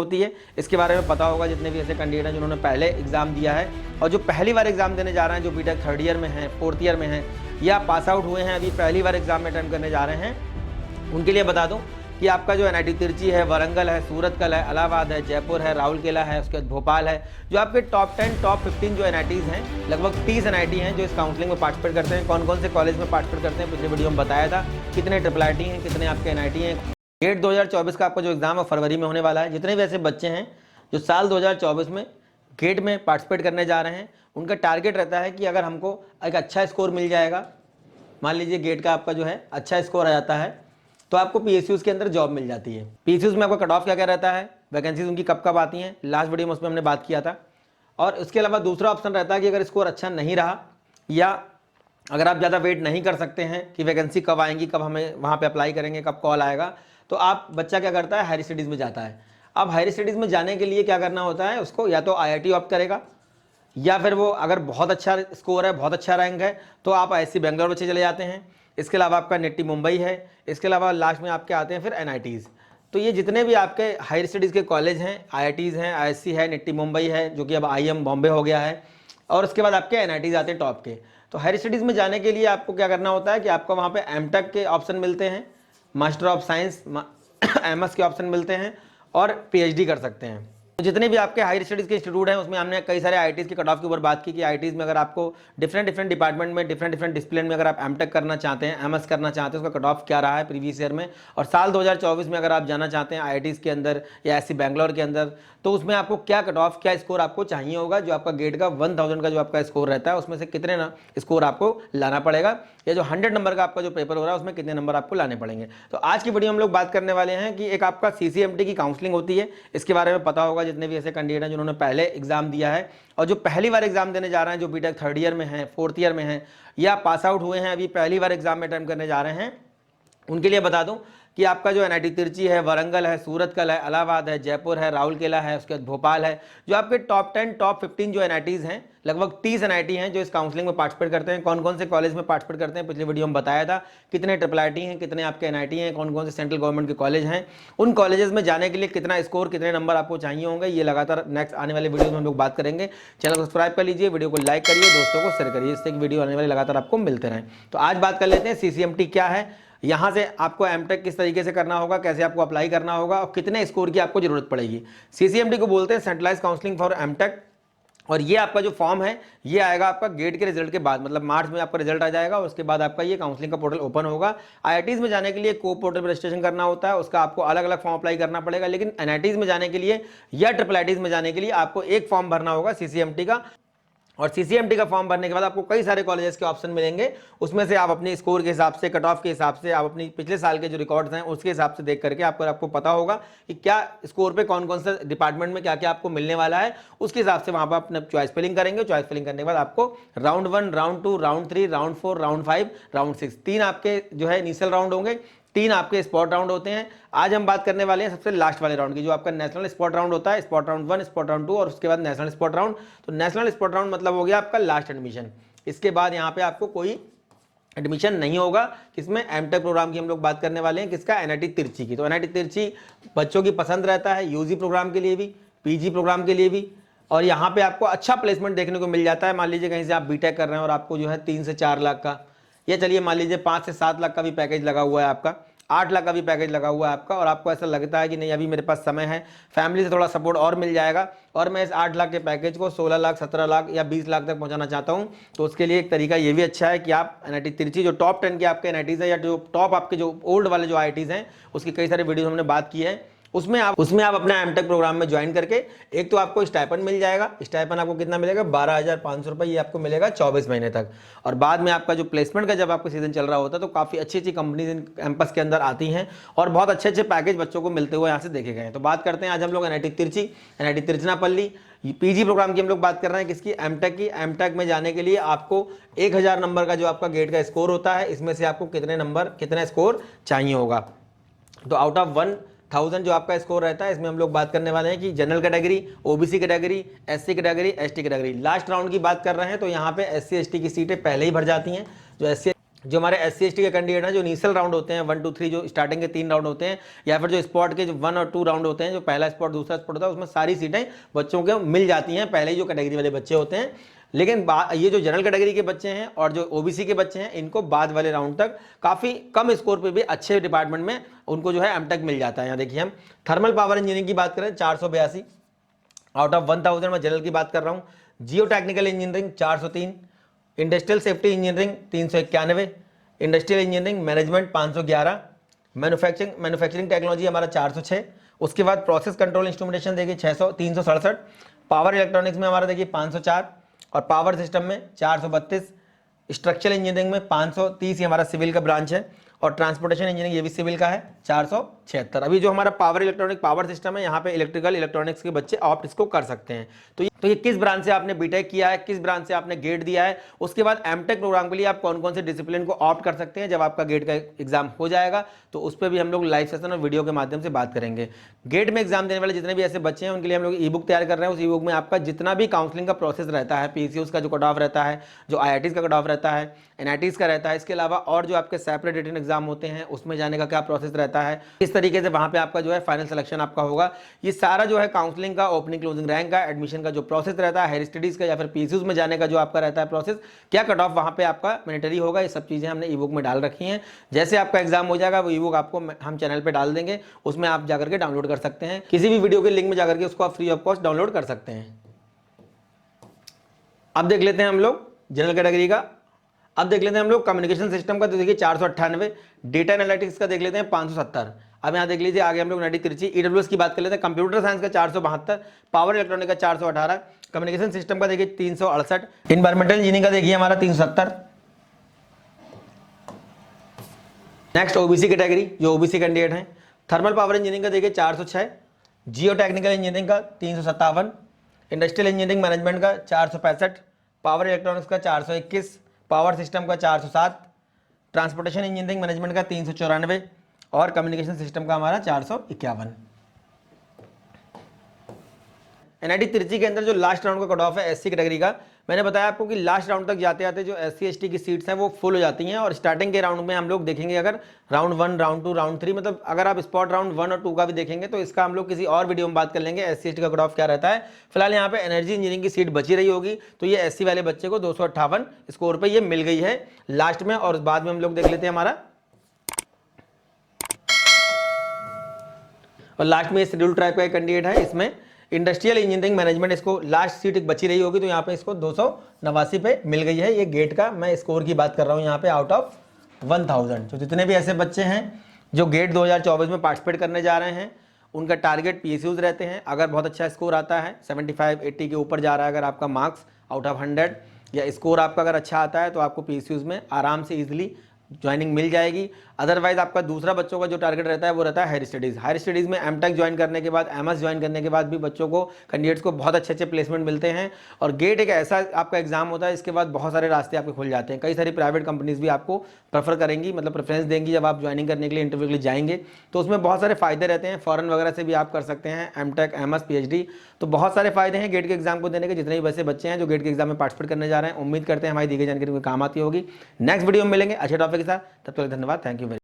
होती है, इसके बारे में पता होगा जितने भी ऐसे कैंडिडेट हैं जिन्होंने पहले एग्जाम दिया है और जो पहली बार एग्जाम देने जा रहे हैं, जो बीटेक थर्ड ईयर में हैं, फोर्थ ईयर में हैं या पास आउट हुए हैं, अभी पहली बार एग्जाम में अटेम्प्ट करने जा रहे हैं, उनके लिए बता दूं कि आपका जो एनआईटी तिरची है, वारंगल है, सूरतकल है, इलाहाबाद है, जयपुर है, राउरकेला है, उसके बाद भोपाल है, जो आपके टॉप 10 टॉप 15 जो एनआईटीज़ हैं, लगभग 30 एनआईटी हैं जो इस काउंसलिंग में पार्टिसिपेट करते हैं। कौन कौन से कॉलेज में पार्टिसिपेट करते हैं पिछले वीडियो में बताया था, कितने ट्रिपल आईटी हैं, कितने आपके एनआईटी हैं। गेट 2024 का आपका जो एग्जाम है फरवरी में होने वाला है। जितने भी ऐसे बच्चे हैं जो साल 2024 में गेट में पार्टिसिपेट करने जा रहे हैं, उनका टारगेट रहता है कि अगर हमको एक अच्छा स्कोर मिल जाएगा, मान लीजिए गेट का आपका जो है अच्छा स्कोर आ जाता है, तो आपको पीएसयूज़ के अंदर जॉब मिल जाती है। पीएसयूज़ में आपका कट ऑफ क्या क्या रहता है, वैकेंसीज उनकी कब कब आती हैं, लास्ट वीडियो में उसमें हमने बात किया था। और उसके अलावा दूसरा ऑप्शन रहता है कि अगर स्कोर अच्छा नहीं रहा या अगर आप ज़्यादा वेट नहीं कर सकते हैं कि वैकेंसी कब आएंगी, कब हमें वहाँ पर अप्लाई करेंगे, कब कॉल आएगा, तो आप बच्चा क्या करता है, हायर स्टडीज़ में जाता है। अब हायर स्टडीज़ में जाने के लिए क्या करना होता है, उसको या तो आईआईटी ऑप्ट करेगा या फिर वो अगर बहुत अच्छा स्कोर है, बहुत अच्छा रैंक है, तो आप आईआईसी बेंगलोर बच्चे चले जाते हैं। इसके अलावा आपका निट्टी मुंबई है। इसके अलावा लास्ट में आपके आते हैं फिर एनआईटीज़। तो ये जितने भी आपके हायर स्टडीज़ के कॉलेज हैं, आईआईटीज़ हैं, आईएससी है, निट्टी मुंबई है जो कि अब आईएम बॉम्बे हो गया है, और उसके बाद आपके एनआईटीज़ आते हैं टॉप के। तो हायर स्टडीज़ में जाने के लिए आपको क्या करना होता है कि आपको वहाँ पर एमटेक के ऑप्शन मिलते हैं, मास्टर ऑफ साइंस एमएस के ऑप्शन मिलते हैं और पीएचडी कर सकते हैं। तो जितने भी आपके हायर स्टडीज़ के इंस्टीट्यूट हैं उसमें हमने कई सारे आईआईटीज़ के कट ऑफ के ऊपर बात की कि आईआईटीज़ में अगर आपको डिफरेंट डिपार्टमेंट में डिफरेंट डिसिप्लिन में अगर आप एमटेक करना चाहते हैं, एमएस करना चाहते हैं, उसका कट ऑफ क्या रहा है प्रीवियस ईयर में, और साल 2024 में अगर आप जाना चाहते हैं आईआईटीज़ के अंदर या आईआईसी बेंगलोर के अंदर, तो उसमें आपको क्या कट ऑफ, क्या स्कोर आपको चाहिए होगा। जो आपका गेट का 1000 का जो आपका स्कोर रहता है उसमें से कितने ना स्कोर आपको लाना पड़ेगा, या जो 100 नंबर का आपका जो पेपर हो रहा है उसमें कितने नंबर आपको लाने पड़ेंगे। तो आज की वीडियो हम लोग बात करने वाले हैं कि एक आपका सीसीएमटी की काउंसलिंग होती है, इसके बारे में पता होगा जितने भी ऐसे कैंडिडेट हैं जिन्होंने पहले एग्जाम दिया है और जो पहली बार एग्जाम देने जा रहे हैं, जो बीटेक थर्ड ईयर में हैं, फोर्थ ईयर में हैं या पास आउट हुए हैं, अभी पहली बार एग्जाम में अटेम्प्ट करने जा रहे हैं, उनके लिए बता दूं कि आपका जो एनआईटी तिरची है, वारंगल है, सूरतकल है, इलाहाबाद है, जयपुर है, राउरकेला है, उसके बाद भोपाल है, जो आपके टॉप 10 टॉप 15 जो एनआईटीज़ हैं, लगभग 30 एनआईटी हैं जो इस काउंसलिंग में पार्टिसिपेट करते हैं। कौन कौन से कॉलेज में पार्टिसिपेट करते हैं पिछले वीडियो में बताया था, कितने ट्रिपल आईटी हैं, कितने आपके एनआईटी हैं, कौन कौन से सेंट्रल गवर्नमेंट के कॉलेज हैं, उन कॉलेजेस में जाने के लिए कितना स्कोर, कितने नंबर आपको चाहिए होंगे, ये लगातार नेक्स्ट आने वाले वीडियो में हम लोग बात करेंगे। चैनल को सब्सक्राइब कर लीजिए, वीडियो को लाइक करिए, दोस्तों को शेयर करिए, इससे वीडियो आने वाले लगातार आपको मिलते रहें। तो आज बात कर लेते हैं सीसीएमटी क्या है, यहाँ से आपको एमटेक किस तरीके से करना होगा, कैसे आपको अप्लाई करना होगा और कितने स्कोर की आपको जरूरत पड़ेगी। सीसीएमटी को बोलते हैं सेंट्रलाइज काउंसलिंग फॉर एमटेक, और ये आपका जो फॉर्म है ये आएगा आपका गेट के रिजल्ट के बाद, मतलब मार्च में आपका रिजल्ट आ जाएगा और उसके बाद आपका ये काउंसलिंग का पोर्टल ओपन होगा। आईआईटीज़ में जाने के लिए को पोर्टल पर रजिस्ट्रेशन करना होता है, उसका आपको अलग अलग फॉर्म अप्लाई करना पड़ेगा, लेकिन एनआईटीज़ में जाने के लिए या ट्रिपल आईटीज़ में जाने के लिए आपको एक फॉर्म भरना होगा सीसीएमटी का, और सीसीएमटी का फॉर्म भरने के बाद आपको कई सारे कॉलेजेस के ऑप्शन मिलेंगे, उसमें से आप अपने स्कोर के हिसाब से, कट ऑफ के हिसाब से, आप अपनी पिछले साल के जो रिकॉर्ड्स हैं उसके हिसाब से देख करके आपको पता होगा कि क्या स्कोर पे कौन कौन सा डिपार्टमेंट में क्या क्या आपको मिलने वाला है, उसके हिसाब से वहाँ पर अपने चॉइस फिलिंग करेंगे। चॉइस फिलिंग करने के बाद आपको round 1, round 2, round 3, round 4, round 5, round 6, 3 आपके जो है इनिशियल राउंड होंगे, 3 आपके स्पॉट राउंड होते हैं। आज हम बात करने वाले हैं सबसे लास्ट वाले राउंड की, जो आपका नेशनल स्पॉट राउंड होता है, स्पॉट राउंड 1, स्पॉट राउंड 2 और उसके बाद नेशनल स्पॉट राउंड। तो नेशनल स्पॉट राउंड मतलब हो गया आपका लास्ट एडमिशन, इसके बाद यहाँ पे आपको कोई एडमिशन नहीं होगा। किसमें, एमटेक प्रोग्राम की हम लोग बात करने वाले हैं, किसका, एनआईटी तिरची की। तो एनआईटी तिरची बच्चों की पसंद रहता है, यूजी प्रोग्राम के लिए भी, पीजी प्रोग्राम के लिए भी, और यहाँ पे आपको अच्छा प्लेसमेंट देखने को मिल जाता है। मान लीजिए कहीं से आप बीटेक कर रहे हैं और आपको जो है 3 से 4 लाख का, या चलिए मान लीजिए 5 से 7 लाख का भी पैकेज लगा हुआ है आपका, 8 लाख का भी पैकेज लगा हुआ है आपका, और आपको ऐसा लगता है कि नहीं अभी मेरे पास समय है, फैमिली से थोड़ा सपोर्ट और मिल जाएगा और मैं इस 8 लाख के पैकेज को 16 लाख, 17 लाख या 20 लाख तक पहुंचाना चाहता हूं, तो उसके लिए एक तरीका ये भी अच्छा है कि आप एनआईटी तिरची जो टॉप 10 के आपके एनआईटीज़ है या जो टॉप आपके जो ओल्ड वाले जो आईआईटीज़ हैं उसकी कई सारे वीडियो हमने बात की है, उसमें आप अपना एमटेक प्रोग्राम में ज्वाइन करके एक तो आपको स्टाइपन मिल जाएगा। स्टाइपन आपको कितना मिलेगा, 12,500 रुपये, ये आपको मिलेगा 24 महीने तक। और बाद में आपका जो प्लेसमेंट का जब आपका सीजन चल रहा होता है तो काफ़ी अच्छी अच्छी कंपनीज कैंपस के अंदर आती हैं और बहुत अच्छे अच्छे पैकेज बच्चों को मिलते हुए यहाँ से देखे गए हैं। तो बात करते हैं आज हम लोग NIT Trichy, NIT Tiruchirappalli PG program की हम लोग बात कर रहे हैं, किसकी, एमटेक की। एमटेक में जाने के लिए आपको 1000 नंबर का जो आपका गेट का स्कोर होता है, इसमें से आपको कितने नंबर, कितना स्कोर चाहिए होगा। तो आउट ऑफ 1000 जो आपका स्कोर रहता है, इसमें हम लोग बात करने वाले हैं कि general category, OBC category, SC category, ST category. Last round की बात कर रहे हैं तो यहाँ पे एससी एसटी की सीटें पहले ही भर जाती हैं। जो एससी जो हमारे SC/ST के कैंडिडेट हैं, जो इनिशियल राउंड होते हैं 1 2 3, जो स्टार्टिंग के 3 राउंड होते हैं, या फिर जो स्पॉट के जो 1 और 2 राउंड होते हैं, जो पहला स्पॉट दूसरा स्पॉट होता है, उसमें सारी सीटें बच्चों को मिल जाती हैं, पहले ही जो कैटेगरी वाले बच्चे होते हैं। लेकिन ये जो जनरल कैटेगरी के बच्चे हैं और जो OBC के बच्चे हैं, इनको बाद वाले राउंड तक काफ़ी कम स्कोर पे भी अच्छे डिपार्टमेंट में उनको जो है एमटेक मिल जाता है। यहाँ देखिए हम थर्मल पावर इंजीनियरिंग की बात करें 482 आउट ऑफ 1000 में जनरल की बात कर रहा हूँ। जियो technical engineering 403, industrial safety engineering 391, industrial engineering management 511, manufacturing technology हमारा 406, उसके बाद प्रोसेस कंट्रोल इंस्ट्रूमेंटेशन देखिए 367, पावर इलेक्ट्रॉनिक्स में हमारा देखिए 504 और पावर सिस्टम में 432, स्ट्रक्चरल इंजीनियरिंग में 530, ये हमारा सिविल का ब्रांच है, और ट्रांसपोर्टेशन इंजीनियरिंग ये भी सिविल का है 476। अभी जो हमारा पावर इलेक्ट्रॉनिक पावर सिस्टम है, यहाँ पे इलेक्ट्रिकल इलेक्ट्रॉनिक्स के बच्चे ऑप्ट इसको कर सकते हैं। तो ये किस ब्रांच से आपने बीटेक किया है, किस ब्रांच से आपने गेट दिया है, उसके बाद एमटेक प्रोग्राम के लिए आप कौन कौन से डिसिप्लिन को ऑप्ट कर सकते हैं जब आपका गेट का एग्जाम हो जाएगा, तो उस पर भी हम लोग लाइव सेशन और वीडियो के माध्यम से बात करेंगे। गेट में एग्जाम देने वाले जितने भी ऐसे बच्चे हैं उनके लिए हम लोग ई बुक तैयार कर रहे हैं। उस ई बुक में आपका जितना भी काउंसलिंग का प्रोसेस रहता है, PCUs का जो कट ऑफ रहता है, जो IITs का कट ऑफ रहता है, NITs का रहता है, इसके अलावा और जो आपके सेपरेट रिटन एग्जाम होते हैं उसमें जाने का क्या प्रोसेस रहता है, किस तरीके से वहाँ पे आपका जो है फाइनल सिलेक्शन आपका होगा, ये सारा जो है काउंसलिंग का, ओपनिंग क्लोजिंग रैंक का, एडमिशन का जो प्रोसेस रहता है, हायर स्टडीज़ का या फिर PCUs में जाने का जो आपका रहता है प्रोसेस, क्या कट ऑफ वहाँ पे आपका मैंडेटरी होगा, ये सब चीज़ें हमने ई बुक में डाल रखी हैं। जैसे आपका एग्जाम हो जाएगा वो ई बुक आपको हम चैनल पर डाल देंगे, उसमें आप जाकर के डाउनलोड कर सकते हैं, किसी भी वीडियो के लिंक में जाकर के उसको आप फ्री ऑफ कॉस्ट डाउनलोड कर सकते हैं। अब देख लेते हैं हम लोग जनरल कैटेगरी का। अब देख लेते हैं हम लोग कम्युनिकेशन सिस्टम का, तो देखिए 498, डेटा एनालिटिक्स का देख लेते हैं 570। अब यहाँ देख लीजिए आगे हम लोग नटी तिरछी EWS की बात कर लेते हैं। कंप्यूटर साइंस का 472, पावर इलेक्ट्रॉनिक का 418, कम्युनिकेशन सिस्टम का देखिए 368, इन्वायरमेंटल इंजीनियरिंग का देखिए हमारा 370। नेक्स्ट OBC कैटेगरी, जो OBC कैंडिडेट हैं, थर्मल पावर इंजीनियरिंग का देखिए 406, जियो टेक्निकल इंजीनियरिंग का 357, इंडस्ट्रियल इंजीनियरिंग मैनेजमेंट का 465, पावर इलेक्ट्रॉनिक्स का 421, पावर सिस्टम का 407, ट्रांसपोर्टेशन इंजीनियरिंग मैनेजमेंट का 394 और कम्युनिकेशन सिस्टम का हमारा 451। NIT तिरछी के अंदर जो लास्ट राउंड का कट ऑफ है SC कैटेगरी का, मैंने बताया आपको कि लास्ट राउंड तक जाते आते जो SC/ST की सीट्स हैं वो फुल हो जाती हैं, और स्टार्टिंग के राउंड में हम लोग देखेंगे अगर राउंड 1, राउंड 2, राउंड 3, मतलब अगर आप स्पॉट राउंड 1 और 2 का भी देखेंगे तो इसका हम लोग किसी और वीडियो में बात कर लेंगे SC/ST का कट ऑफ क्या रहता है। फिलहाल यहाँ पे एनर्जी इंजीनियरिंग की सीट बची रही होगी, तो ये SC वाले बच्चे को 258 स्कोर पर ये मिल गई है लास्ट में। और बाद में हम लोग देख लेते हैं हमारा, और लास्ट में शेड्यूल ट्राइब का कैंडिडेट है, इसमें इंडस्ट्रियल इंजीनियरिंग मैनेजमेंट, इसको लास्ट सीट एक बची रही होगी, तो यहाँ पे इसको 289 पे मिल गई है। ये गेट का मैं स्कोर की बात कर रहा हूँ यहाँ पे आउट ऑफ 1000। तो जितने भी ऐसे बच्चे हैं जो गेट 2024 में पार्टिसिपेट करने जा रहे हैं, उनका टारगेट PSUs रहते हैं। अगर बहुत अच्छा स्कोर आता है 75-80 के ऊपर जा रहा है अगर आपका मार्क्स आउट ऑफ 100, या स्कोर आपका अगर अच्छा आता है तो आपको PSUs में आराम से ईजिली ज्वाइनिंग मिल जाएगी। अदरवाइज आपका दूसरा बच्चों का जो टारगेट रहता है वो रहता है हायर स्टडीज़। हायर स्टडीज़ में एमटेक ज्वाइन करने के बाद, MS ज्वाइन करने के बाद भी बच्चों को, कैंडिडेट्स को बहुत अच्छे प्लेसमेंट मिलते हैं। और गेट एक ऐसा आपका एग्जाम होता है, इसके बाद बहुत सारे रास्ते आपके खुल जाते हैं। कई सारी प्राइवेट कंपनीज भी आपको प्रेफर करेंगी, मतलब प्रेफरेंस देंगी जब आप ज्वाइनिंग करने के लिए, इंटरव्यू के लिए जाएंगे, तो उसमें बहुत सारे फायदे रहते हैं। फॉरेन वगैरह से भी आप कर सकते हैं एमटेक, MS, PhD, तो बहुत सारे फायदे हैं गेट के एग्जाम को देने के। जितने भी वैसे बच्चे हैं जो गेट के एग्जाम में पार्टिसिपेट करने जा रहे हैं, उम्मीद करते हैं हमारी दी गई जानकारी को काम आती होगी। नेक्स्ट वीडियो में मिलेंगे अच्छे टॉपिक के साथ, तब तक धन्यवाद, थैंक यू वेरी मच।